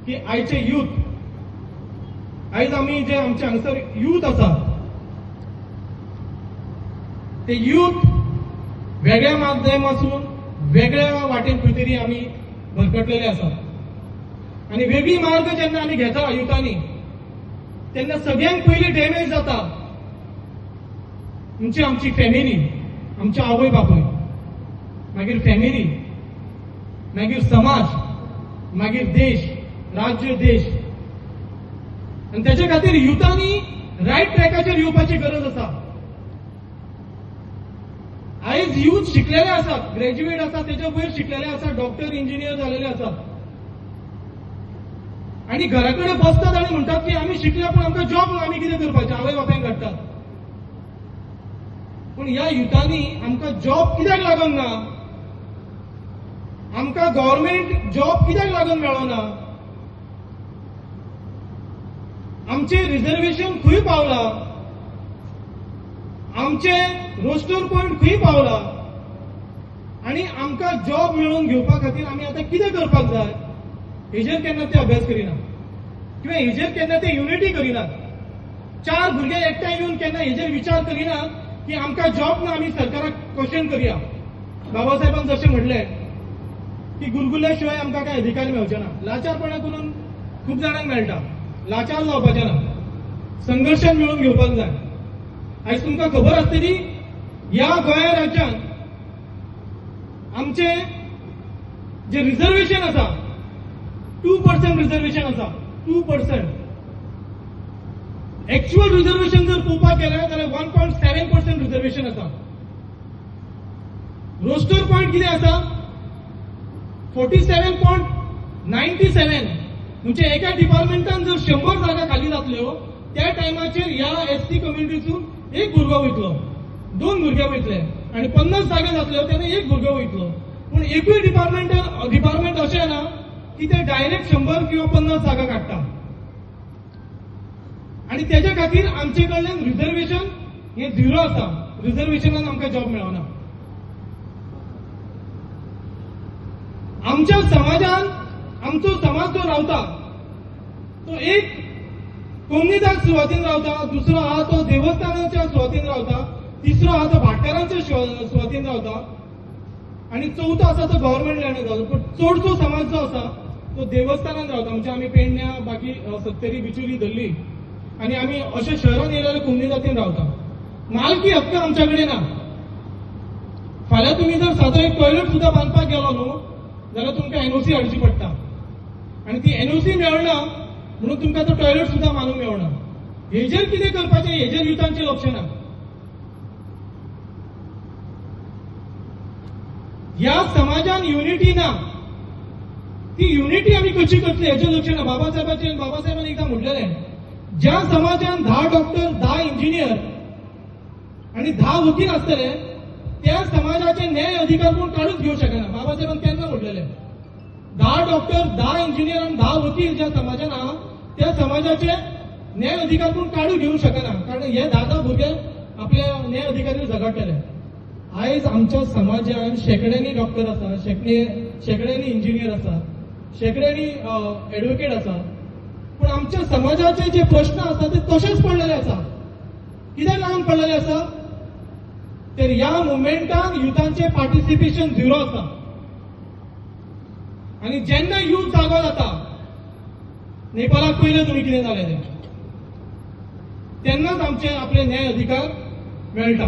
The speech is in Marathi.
की आयचे यूथ आयज आमी जे आमचे हांगसर यूथ आसा ते यूथ वेगळ्या माध्यमासून वेगळ्या वाटेन खंय तरी आमी भरकटलेले आसा आणि वेगळी मार्ग जेन्ना आमी घेता युथांनी तेन्ना सगळ्यांत पयली डॅमेज जाता म्हणजे आमची फॅमिली, आमचे आवय बापूय, मागीर फॅमिली, मागीर समाज, मागीर देश, राज्य, देश. आणि त्याच्या खातीर युथांनी रायट ट्रॅकाचेर येवपाची गरज आसा. आयज यूथ शिकलेले आसात, ग्रॅज्युएट आसात, तेच्या वयर शिकलेले आसात, डॉक्टर, इंजिनियर जालेले आसात आणि घराकडे बसतात आणि म्हणतात की आम्ही शिकल्या पण आमकां जॉब ना, आम्ही कितें करपाचें, आवय बापायक काडटात. पण ह्या युथांनी आमकां जॉब कित्याक लागूंक ना, आमकां गव्हर्नमेंट जॉब कित्याक लागून मेळना, आमचे रिझर्वेशन खंय पावला, आमचे रोस्टर पॉइंट खंय पावला आणि आमकां जॉब मेळोवन घेवपा खातीर आमी आतां कितें करपाक जाय हेजेर केन्ना ते अभ्यास करिना किंवा हेजेर केन्ना ते युनिटी करिनात. चार भुरगे एकठांय येवन केन्ना हेजेर विचार करिना की आमकां जॉब ना, आमी सरकाराक क्वेश्चन करुया. बाबासाहेबान जशें म्हणलें की गुलगुल्या शिवाय आमकां काय अधिकार मेळचे ना. लाचारपणा करून खूप जाणांक मेळटा, लाचार जावपाचें ना, संघर्शान मेळोवन घेवपाक जाय. आयज तुमकां खबर आसतली ह्या गोंया राज्यांत आमचे जे रिझर्वेशन आसा 2% रिझर्वेशन आसा. 2% एक्चुअल रिझर्वेशन जर पळोवपाक गेले जाल्यार 1.7% रिझर्वेशन आसा. रोस्टर पॉइंट कितें आसा 47.97. म्हणजे एका डिपार्टमेंटान जर 100 जागा खाली जातल्यो त्या टायमाचेर ह्या एसटी कम्युनिटीसून एक भुरगो वयतलो, 2 भुरगे वयतले आणि 50 जागे जातल्यो तेन्ना एक भुरगो वयतलो. पूण एकूय डिपार्टमेंट अशें ना की ते डायरेक्ट 100 किंवा 50 जागा काडटा. आणि त्याच्या खातीर आमचे कडल्यान रिझर्वेशन हे झिरो आसा. रिझर्वेशनान आमकां जॉब मेळना. आमच्या समाजान आमचो समाज जो रावता तो एक कोंगणीदार सुवातीन रावता, दुसरो आहा तो देवस्थानाच्या सुवातीन रावता, तिसरो आहा तो भाटकारांच्या सुवातीन रावता आणि चौथो आसा तो गव्हर्नमेंट लँडान रावता. पण चडसो समाज जो आसा तो देवस्थानान रावता. म्हणजे आमी पेडण्या बाकी सत्तरी बिचुली धरली आणि आमी अशा शहरान येयले कोंकणी जातीन रावता. मालकी हक्क आमच्या कडेन ना. फाल्यां तुमी जर सादो एक टॉयलेट सुद्दां बांदपाक गेलो न्हू जाल्यार तुमकां एनओसी हाडची पडटा आणि ती एनओसी मेळना म्हणून तुमकां तो टॉयलेट सुद्दां बांदूंक मेळना. हेजेर कितें करपाचें हेजेर युथांचें लक्ष ना. ह्या समाजान युनिटी ना. ती युनिटी आमी कशी करतली हेजेर लक्ष ना. बाबासाहेबान एकदा म्हटलेलें ज्या समाजान 10 डॉक्टर, 10 इंजिनियर आणि 10 वकील आसतले त्या समाजाचे न्याय अधिकार कोण काढूच घेऊ शकना. बाबासाहेबान केन्ना म्हटलेलें 10 डॉक्टर, 10 इंजिनियर आणि 10 वकील ज्या समाजान आहा त्या समाजाचे न्याय अधिकार कोण काढू घेऊ शकना. कारण हे 10 भुरगे आपल्या न्याय अधिकारीर झगडटले. आयज आमच्या समाजान शेकड्यांनी डॉक्टर आसा, शेकड्यांनी इंजिनियर आसा, शेकड्यांनी एडवोकेट आसा. पण आमच्या समाजाचे जे प्रश्न आसा ते तशेच पडलेले आसा. कित्याक लागून पडलेले आसा तर ह्या मुवमेंटान युथांचे पार्टिसिपेशन झिरो आसा. आणि जेन्ना युथ जागो जाता नेपाळाक पयलें तुमी कितें जालें तेन्नाच आमचे आपले न्याय अधिकार मेळटा.